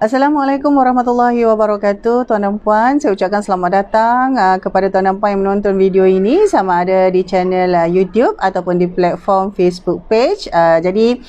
Assalamualaikum warahmatullahi wabarakatuh. Tuan dan puan, saya ucapkan selamat datang kepada tuan dan puan yang menonton video ini, sama ada di channel YouTube ataupun di platform Facebook page. Jadi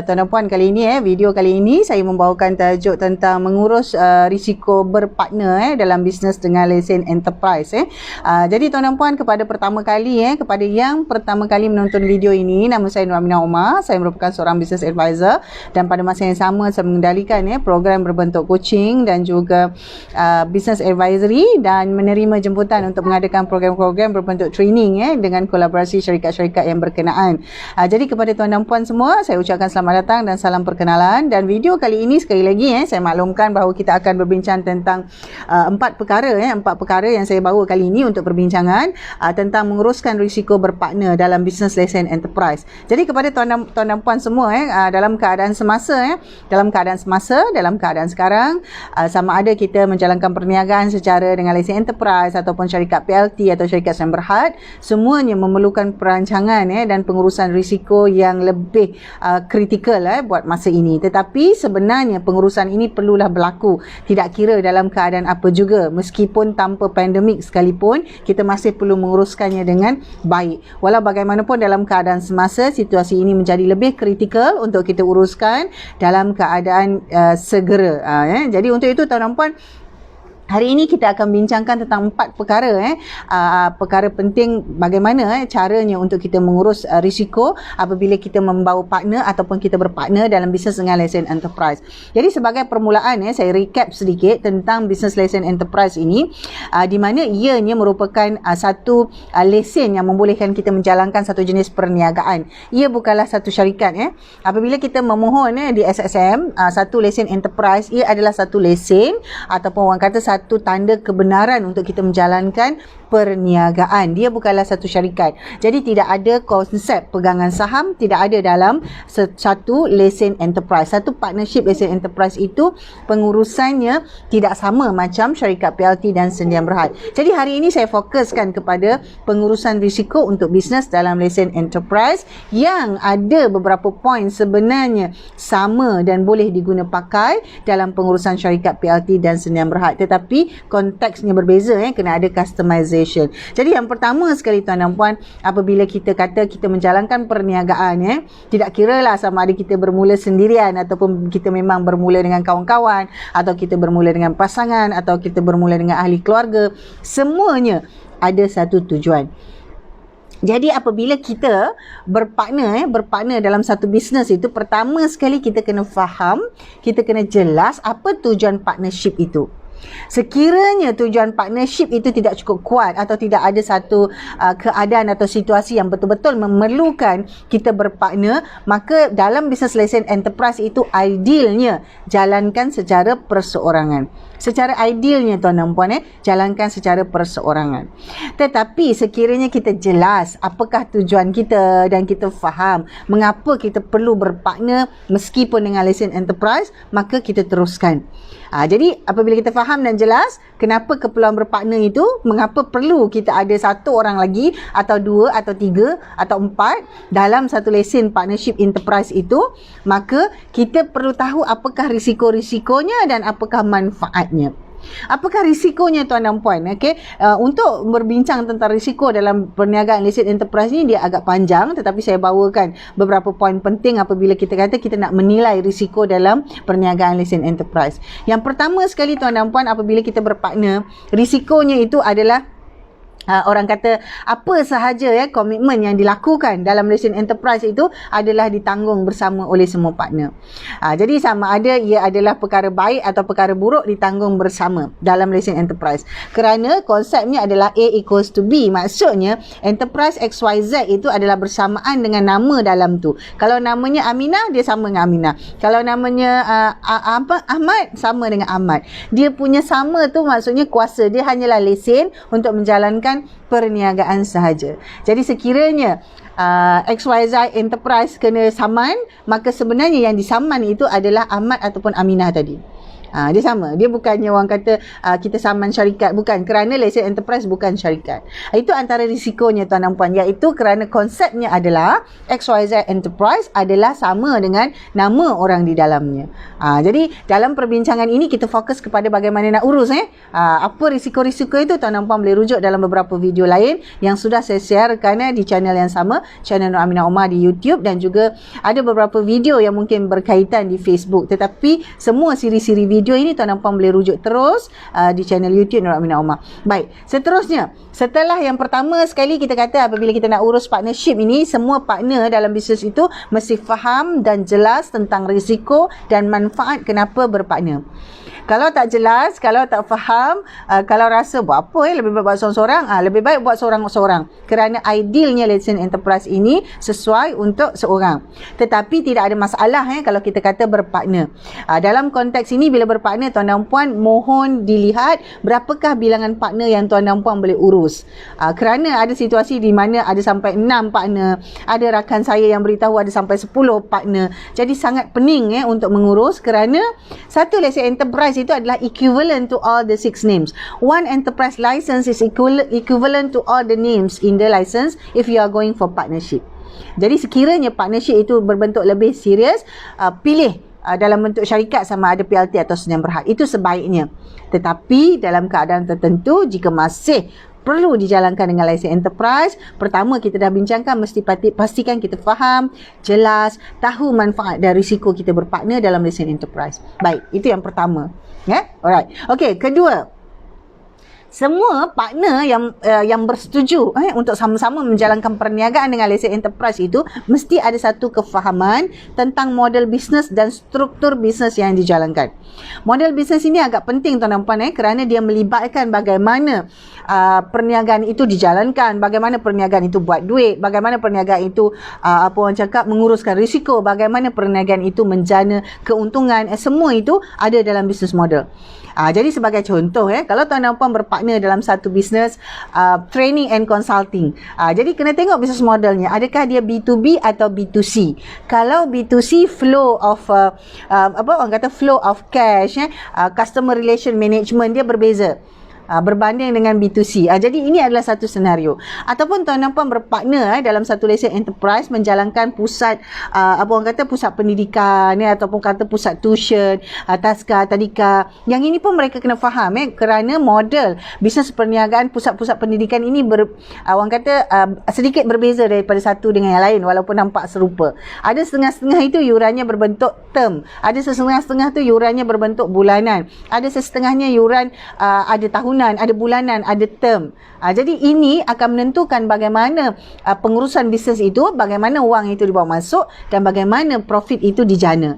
tuan dan puan, kali ini video kali ini saya membawakan tajuk tentang mengurus risiko berpartner dalam bisnes dengan lesen enterprise. Jadi tuan dan puan, kepada yang pertama kali menonton video ini, nama saya Nur Aminah Omar. Saya merupakan seorang business advisor dan pada masa yang sama saya mengendalikan program berbentuk coaching dan juga business advisory, dan menerima jemputan untuk mengadakan program-program berbentuk training dengan kolaborasi syarikat-syarikat yang berkenaan. Jadi kepada tuan dan puan semua, saya ucapkan selamat datang dan salam perkenalan. Dan video kali ini sekali lagi saya maklumkan bahawa kita akan berbincang tentang empat perkara yang saya bawa kali ini untuk perbincangan tentang menguruskan risiko berpartner dalam business lesen enterprise. Jadi kepada tuan dan puan semua dalam keadaan sekarang, sama ada kita menjalankan perniagaan secara dengan lesen enterprise ataupun syarikat PLT atau syarikat sdn berhad, semuanya memerlukan perancangan dan pengurusan risiko yang lebih kritikal buat masa ini. Tetapi sebenarnya pengurusan ini perlulah berlaku, tidak kira dalam keadaan apa juga, meskipun tanpa pandemik sekalipun kita masih perlu menguruskannya dengan baik. Walau bagaimanapun dalam keadaan semasa, situasi ini menjadi lebih kritikal untuk kita uruskan dalam keadaan segera. Jadi untuk itu tuan dan puan, hari ini kita akan bincangkan tentang empat perkara perkara penting bagaimana caranya untuk kita mengurus risiko apabila kita membawa partner ataupun kita berpartner dalam bisnes dengan lesen enterprise. Jadi sebagai permulaan saya recap sedikit tentang bisnes lesen enterprise ini, di mana ianya merupakan satu lesen yang membolehkan kita menjalankan satu jenis perniagaan. Ia bukanlah satu syarikat. Apabila kita memohon di SSM satu lesen enterprise, ia adalah satu lesen ataupun orang kata satu tanda kebenaran untuk kita menjalankan perniagaan. Dia bukanlah satu syarikat. Jadi tidak ada konsep pegangan saham, tidak ada dalam satu lesen enterprise. Satu partnership lesen enterprise itu pengurusannya tidak sama macam syarikat PLT dan sdn berhad. Jadi hari ini saya fokuskan kepada pengurusan risiko untuk bisnes dalam lesen enterprise yang ada beberapa poin sebenarnya sama dan boleh diguna pakai dalam pengurusan syarikat PLT dan sdn berhad. Tetapi konteksnya berbeza, kena ada customization. Jadi yang pertama sekali tuan dan puan, apabila kita kata kita menjalankan perniagaan, tidak kira lah sama ada kita bermula sendirian ataupun kita memang bermula dengan kawan-kawan, atau kita bermula dengan pasangan, atau kita bermula dengan ahli keluarga, semuanya ada satu tujuan. Jadi apabila kita berpartner dalam satu bisnes itu, pertama sekali kita kena faham, kita kena jelas apa tujuan partnership itu. Sekiranya tujuan partnership itu tidak cukup kuat atau tidak ada satu keadaan atau situasi yang betul-betul memerlukan kita berpartner, maka dalam bisnes lesen enterprise itu idealnya jalankan secara perseorangan. Secara idealnya tuan dan puan, jalankan secara perseorangan. Tetapi sekiranya kita jelas apakah tujuan kita dan kita faham mengapa kita perlu berpartner meskipun dengan lesen enterprise, maka kita teruskan. Jadi apabila kita faham dan jelas kenapa keperluan berpartner itu, mengapa perlu kita ada satu orang lagi atau dua atau tiga atau empat dalam satu lesen partnership enterprise itu, maka kita perlu tahu apakah risiko-risikonya dan apakah manfaatnya. Apakah risikonya tuan dan puan? Untuk berbincang tentang risiko dalam perniagaan lesen enterprise ni dia agak panjang, tetapi saya bawakan beberapa poin penting apabila kita kata kita nak menilai risiko dalam perniagaan lesen enterprise. Yang pertama sekali tuan dan puan, apabila kita berpartner, risikonya itu adalah orang kata apa sahaja komitmen yang dilakukan dalam lesen enterprise itu adalah ditanggung bersama oleh semua partner. Jadi sama ada ia adalah perkara baik atau perkara buruk ditanggung bersama dalam lesen enterprise. Kerana konsepnya adalah A equals to B. Maksudnya enterprise XYZ itu adalah bersamaan dengan nama dalam tu. Kalau namanya Aminah, dia sama dengan Aminah. Kalau namanya Ahmad, sama dengan Ahmad. Dia punya sama tu maksudnya kuasa. Dia hanyalah lesen untuk menjalankan perniagaan sahaja. Jadi sekiranya XYZ Enterprise kena saman, maka sebenarnya yang disaman itu adalah Ahmad ataupun Aminah tadi. Dia sama. Dia bukannya orang kata kita saman syarikat. Bukan. Kerana lesen enterprise bukan syarikat. Itu antara risikonya tuan dan puan. Iaitu kerana konsepnya adalah XYZ Enterprise adalah sama dengan nama orang di dalamnya. Jadi dalam perbincangan ini kita fokus kepada bagaimana nak urus. Apa risiko-risiko itu tuan dan puan boleh rujuk dalam beberapa video lain yang sudah saya sharekan di channel yang sama. Channel Nur Aminah Omar di YouTube. Dan juga ada beberapa video yang mungkin berkaitan di Facebook. Tetapi semua siri-siri video ini tuan dan puan boleh rujuk terus di channel YouTube Nur Aminah Omar. Baik, seterusnya setelah yang pertama sekali kita kata apabila kita nak urus partnership ini, semua partner dalam bisnes itu mesti faham dan jelas tentang risiko dan manfaat kenapa berpartner. Kalau tak jelas, kalau tak faham, kalau rasa buat apa lebih baik buat seorang-seorang, lebih baik buat seorang-seorang. Kerana idealnya lesen enterprise ini sesuai untuk seorang. Tetapi tidak ada masalah kalau kita kata berpartner. Dalam konteks ini bila berpartner tuan dan puan mohon dilihat berapakah bilangan partner yang tuan dan puan boleh urus. Kerana ada situasi di mana ada sampai 6 partner, ada rakan saya yang beritahu ada sampai 10 partner. Jadi sangat pening untuk mengurus kerana satu lesen enterprise itu adalah equivalent to all the 6 names. One enterprise license is equivalent to all the names in the license if you are going for partnership. Jadi sekiranya partnership itu berbentuk lebih serius, pilih dalam bentuk syarikat sama ada PLT atau senyam berhad. Itu sebaiknya. Tetapi dalam keadaan tertentu jika masih perlu dijalankan dengan lesen enterprise, pertama kita dah bincangkan mesti pastikan kita faham, jelas, tahu manfaat dan risiko kita berpartner dalam lesen enterprise. Baik, itu yang pertama. Alright. Okey, kedua, semua partner yang bersetuju untuk sama-sama menjalankan perniagaan dengan lesen enterprise itu mesti ada satu kefahaman tentang model bisnes dan struktur bisnes yang dijalankan. Model bisnes ini agak penting tuan dan puan kerana dia melibatkan bagaimana perniagaan itu dijalankan, bagaimana perniagaan itu buat duit, bagaimana perniagaan itu menguruskan risiko, bagaimana perniagaan itu menjana keuntungan. Semua itu ada dalam bisnes model. Jadi sebagai contoh kalau tuan dan puan berpartner dalam satu bisnes training and consulting, jadi kena tengok bisnes modelnya, adakah dia B2B atau B2C. Kalau B2C flow of orang kata flow of cash, customer relation management dia berbeza berbanding dengan B2C. Jadi ini adalah satu senario. Ataupun tuan dan puan berpartner dalam satu lesen enterprise menjalankan pusat pusat pendidikan ataupun kata pusat tuition, taska, tadika. Yang ini pun mereka kena faham kerana model bisnes perniagaan pusat-pusat pendidikan ini sedikit berbeza daripada satu dengan yang lain walaupun nampak serupa. Ada setengah-setengah itu yurannya berbentuk term. Ada setengah-setengah tu yurannya berbentuk bulanan. Ada setengahnya yuran ada tahunan, ada bulanan, ada term. Jadi ini akan menentukan bagaimana pengurusan bisnes itu, bagaimana wang itu dibawa masuk dan bagaimana profit itu dijana.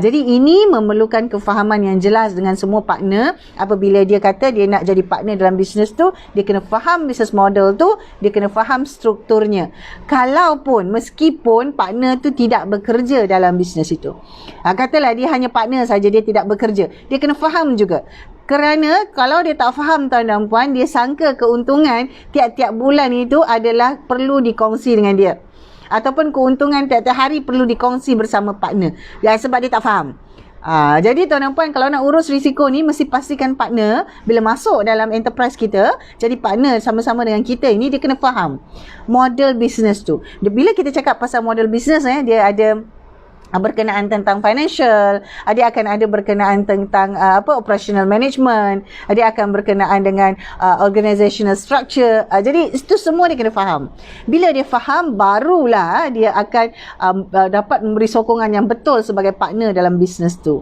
Jadi ini memerlukan kefahaman yang jelas dengan semua partner. Apabila dia kata dia nak jadi partner dalam bisnes tu, dia kena faham bisnes model tu, dia kena faham strukturnya. Meskipun partner tu tidak bekerja dalam bisnes itu. Katalah dia hanya partner saja, dia tidak bekerja. Dia kena faham juga. Kerana kalau dia tak faham tuan dan puan, dia sangka keuntungan tiap-tiap bulan itu adalah perlu dikongsi dengan dia. Ataupun keuntungan tiap-tiap hari perlu dikongsi bersama partner. Sebab dia tak faham. Jadi tuan dan puan, kalau nak urus risiko ni mesti pastikan partner bila masuk dalam enterprise kita, jadi partner sama-sama dengan kita ini, dia kena faham model bisnes tu. Bila kita cakap pasal model bisnes, dia ada berkenaan tentang financial, dia akan ada berkenaan tentang operational management, dia akan berkenaan dengan organizational structure. Jadi itu semua dia kena faham. Bila dia faham, barulah dia akan dapat memberi sokongan yang betul sebagai partner dalam bisnes tu.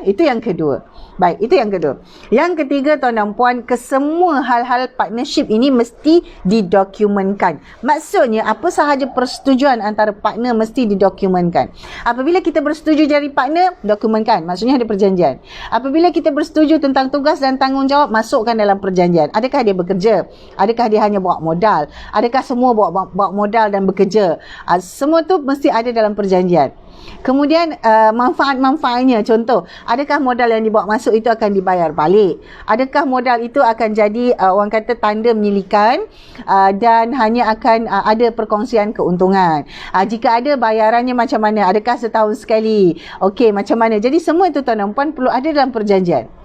Itu yang kedua. Baik, itu yang kedua. Yang ketiga tuan dan puan, kesemua hal-hal partnership ini mesti didokumentkan. Maksudnya apa sahaja persetujuan antara partner mesti didokumentkan. Apabila kita bersetuju jadi partner, dokumentkan. Maksudnya ada perjanjian. Apabila kita bersetuju tentang tugas dan tanggungjawab, masukkan dalam perjanjian. Adakah dia bekerja? Adakah dia hanya bawa modal? Adakah semua bawa modal dan bekerja? Semua tu mesti ada dalam perjanjian. Kemudian manfaat-manfaatnya, contoh, adakah modal yang dibawa masuk itu akan dibayar balik? Adakah modal itu akan jadi orang kata tanda memilikan dan hanya akan ada perkongsian keuntungan? Jika ada, bayarannya macam mana? Adakah setahun sekali? Okey, macam mana? Jadi semua itu tuan dan puan perlu ada dalam perjanjian.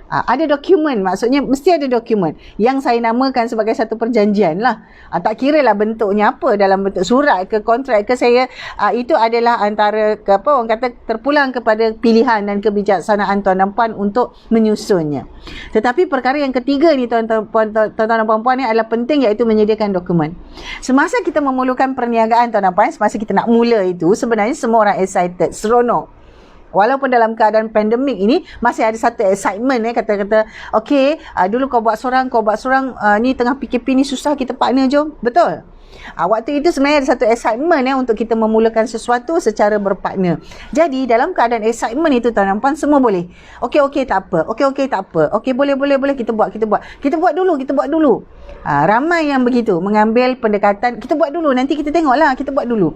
Ada dokumen, maksudnya mesti ada dokumen yang saya namakan sebagai satu perjanjian lah. Tak kira lah bentuknya apa, dalam bentuk surat ke kontrak ke, saya itu adalah antara orang kata terpulang kepada pilihan dan kebijaksanaan tuan dan puan untuk menyusunnya. Tetapi perkara yang ketiga ni tuan-tuan dan puan-puan ni adalah penting, iaitu menyediakan dokumen. Semasa kita memerlukan perniagaan tuan dan puan, semasa kita nak mula itu, sebenarnya semua orang excited, seronok. Walaupun dalam keadaan pandemik ini masih ada satu excitement, kata-kata okey, dulu kau buat seorang, ni tengah PKP ni susah, kita partner jom. Betul. Waktu itu sebenarnya ada satu excitement untuk kita memulakan sesuatu secara berpartner. Jadi dalam keadaan excitement itu tuan dan puan, semua boleh. Okey tak apa. Okey tak apa. Okey boleh kita buat. Kita buat dulu. Ramai yang begitu, mengambil pendekatan kita buat dulu, nanti kita tengoklah, kita buat dulu.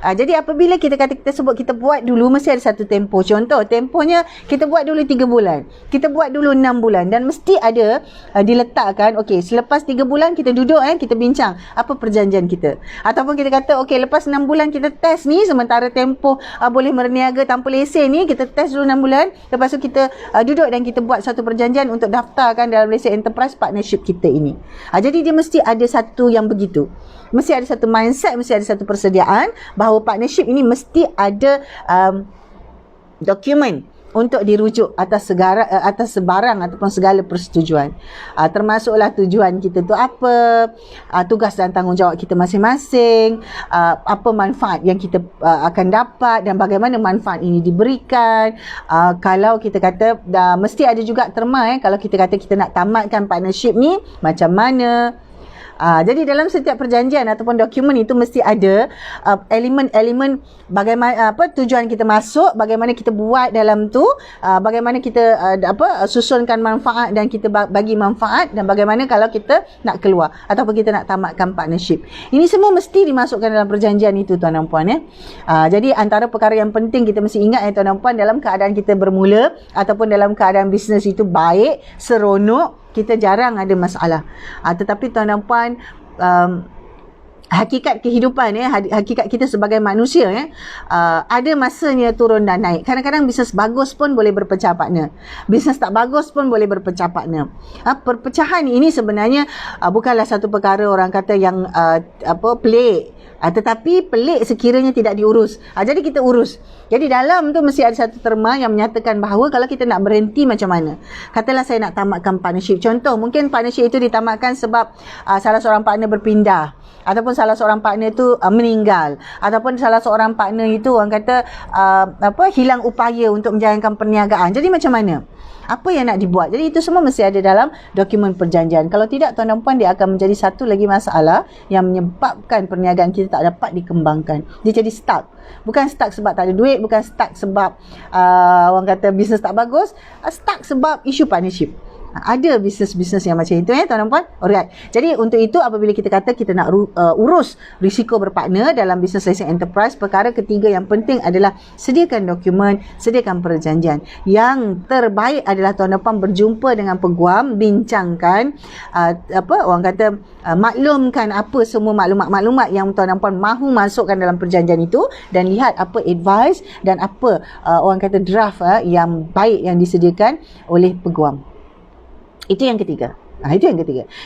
Jadi apabila kita sebut kita buat dulu, mesti ada satu tempoh. Contoh, tempohnya kita buat dulu 3 bulan. Kita buat dulu 6 bulan dan mesti ada diletakkan, okey, selepas 3 bulan kita duduk kita bincang apa perjanjian kita. Ataupun kita kata okey, lepas 6 bulan kita test ni, sementara tempoh boleh berniaga tanpa lesen ni, kita test dulu 6 bulan. Lepas tu kita duduk dan kita buat satu perjanjian untuk daftarkan dalam lesen enterprise partnership kita ini. Jadi dia mesti ada satu yang begitu. Mesti ada satu mindset, mesti ada satu persediaan bahawa partnership ini mesti ada dokumen untuk dirujuk atas sebarang ataupun segala persetujuan. Termasuklah tujuan kita tu apa, tugas dan tanggungjawab kita masing-masing, apa manfaat yang kita akan dapat dan bagaimana manfaat ini diberikan. Kalau kita kata mesti ada juga terma, kalau kita kata kita nak tamatkan partnership ni, macam mana. Jadi dalam setiap perjanjian ataupun dokumen itu mesti ada elemen-elemen bagaimana tujuan kita masuk, bagaimana kita buat dalam tu, bagaimana kita susunkan manfaat dan kita bagi manfaat, dan bagaimana kalau kita nak keluar ataupun kita nak tamatkan partnership. Ini semua mesti dimasukkan dalam perjanjian itu tuan dan puan Jadi antara perkara yang penting kita mesti ingat tuan dan puan, dalam keadaan kita bermula ataupun dalam keadaan bisnes itu baik, seronok, kita jarang ada masalah. Tetapi tuan dan puan, hakikat kehidupan hakikat kita sebagai manusia ada masanya turun dan naik. Kadang-kadang bisnes bagus pun boleh berpecah partner. Bisnes tak bagus pun boleh berpecah partner. Perpecahan ini sebenarnya bukanlah satu perkara orang kata yang pelik. Tetapi pelik sekiranya tidak diurus. Jadi kita urus. Jadi dalam tu mesti ada satu terma yang menyatakan bahawa kalau kita nak berhenti macam mana. Katalah saya nak tamatkan partnership. Contoh, mungkin partnership itu ditamatkan sebab salah seorang partner berpindah, ataupun salah seorang partner itu meninggal, ataupun salah seorang partner itu orang kata hilang upaya untuk menjalankan perniagaan. Jadi macam mana? Apa yang nak dibuat? Jadi itu semua mesti ada dalam dokumen perjanjian. Kalau tidak tuan dan puan, dia akan menjadi satu lagi masalah yang menyebabkan perniagaan kita tak dapat dikembangkan. Dia jadi stuck. Bukan stuck sebab tak ada duit, bukan stuck sebab orang kata bisnes tak bagus, stuck sebab isu partnership. Ada bisnes-bisnes yang macam itu tuan dan puan. Alright. Jadi untuk itu apabila kita kata kita nak urus risiko berpartner dalam bisnes lesen enterprise, perkara ketiga yang penting adalah sediakan dokumen, sediakan perjanjian. Yang terbaik adalah tuan dan puan berjumpa dengan peguam, bincangkan orang kata maklumkan apa semua maklumat-maklumat yang tuan dan puan mahu masukkan dalam perjanjian itu, dan lihat apa advice dan apa orang kata draft yang baik yang disediakan oleh peguam. Itu yang ketiga.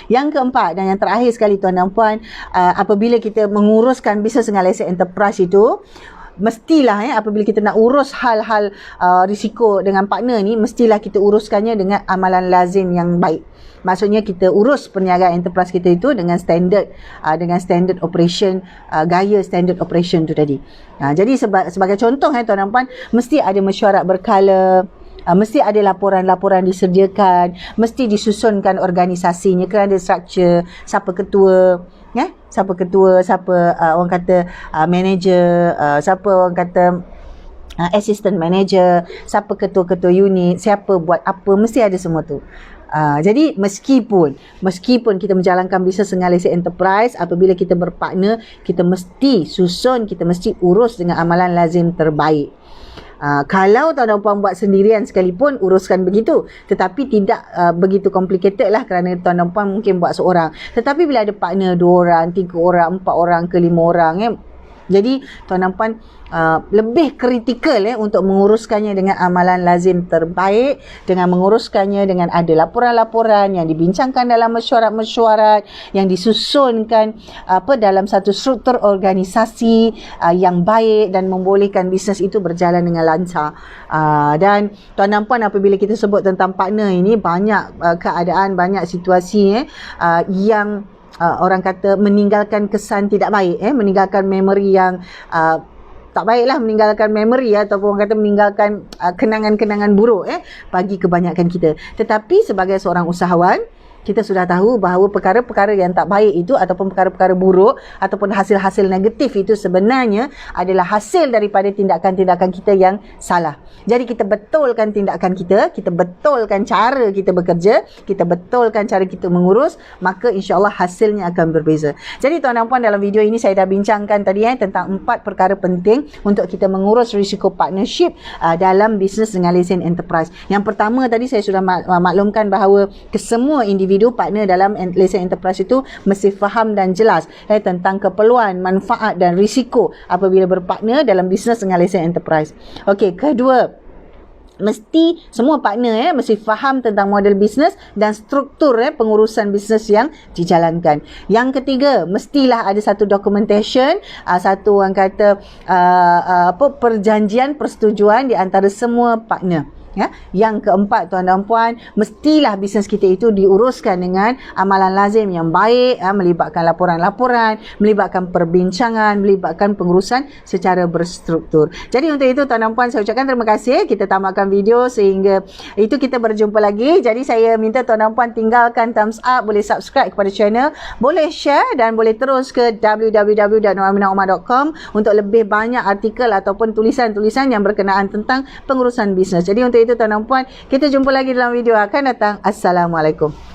Yang keempat dan yang terakhir sekali tuan dan puan, apabila kita menguruskan bisnes dengan lesen enterprise itu, mestilah apabila kita nak urus hal-hal risiko dengan partner ni, mestilah kita uruskannya dengan amalan lazim yang baik. Maksudnya kita urus perniagaan enterprise kita itu dengan standard operation, gaya standard operation tu tadi. Jadi sebagai contoh tuan dan puan, mesti ada mesyuarat berkala, mesti ada laporan-laporan disediakan, mesti disusunkan organisasinya, kena ada structure, siapa ketua, siapa orang kata manager, siapa orang kata assistant manager, siapa ketua-ketua unit, siapa buat apa, mesti ada semua tu. Jadi meskipun kita menjalankan bisnes dengan lesen enterprise, apabila kita berpartner, kita mesti susun, kita mesti urus dengan amalan lazim terbaik. Kalau tuan dan puan buat sendirian sekalipun, uruskan begitu, tetapi tidak begitu complicated lah, kerana tuan dan puan mungkin buat seorang. Tetapi bila ada partner 2 orang, 3 orang, 4 orang ke 5 orang, jadi tuan dan puan lebih kritikal untuk menguruskannya dengan amalan lazim terbaik, dengan menguruskannya dengan ada laporan-laporan yang dibincangkan dalam mesyuarat-mesyuarat, yang disusunkan dalam satu struktur organisasi yang baik dan membolehkan bisnes itu berjalan dengan lancar. Dan tuan dan puan, apabila kita sebut tentang partner ini, banyak keadaan, banyak situasi yang orang kata meninggalkan kesan tidak baik, meninggalkan memori yang tak baiklah, meninggalkan memori ataupun orang kata meninggalkan kenangan-kenangan buruk bagi kebanyakan kita. Tetapi sebagai seorang usahawan, kita sudah tahu bahawa perkara-perkara yang tak baik itu ataupun perkara-perkara buruk ataupun hasil-hasil negatif itu sebenarnya adalah hasil daripada tindakan-tindakan kita yang salah. Jadi kita betulkan tindakan kita betulkan cara kita bekerja, kita betulkan cara kita mengurus, maka insya-Allah hasilnya akan berbeza. Jadi tuan dan puan, dalam video ini saya dah bincangkan tadi tentang 4 perkara penting untuk kita mengurus risiko partnership dalam bisnes dengan lesen enterprise. Yang pertama tadi saya sudah maklumkan bahawa kesemua individu partner dalam lesen enterprise itu mesti faham dan jelas tentang keperluan, manfaat dan risiko apabila berpartner dalam bisnes dengan lesen enterprise. Okey, kedua, mesti semua partner mesti faham tentang model bisnes dan struktur pengurusan bisnes yang dijalankan. Yang ketiga, mestilah ada satu documentation, satu orang kata perjanjian persetujuan di antara semua partner. Yang keempat, tuan dan puan, mestilah bisnes kita itu diuruskan dengan amalan lazim yang baik, melibatkan laporan-laporan, melibatkan perbincangan, melibatkan pengurusan secara berstruktur. Jadi untuk itu tuan dan puan, saya ucapkan terima kasih. Kita tamatkan video sehingga itu kita berjumpa lagi. Jadi saya minta tuan dan puan tinggalkan thumbs up, boleh subscribe kepada channel, boleh share dan boleh terus ke www.noraminaomar.com untuk lebih banyak artikel ataupun tulisan-tulisan yang berkenaan tentang pengurusan bisnes. Jadi untuk itu tuan dan puan, kita jumpa lagi dalam video akan datang. Assalamualaikum.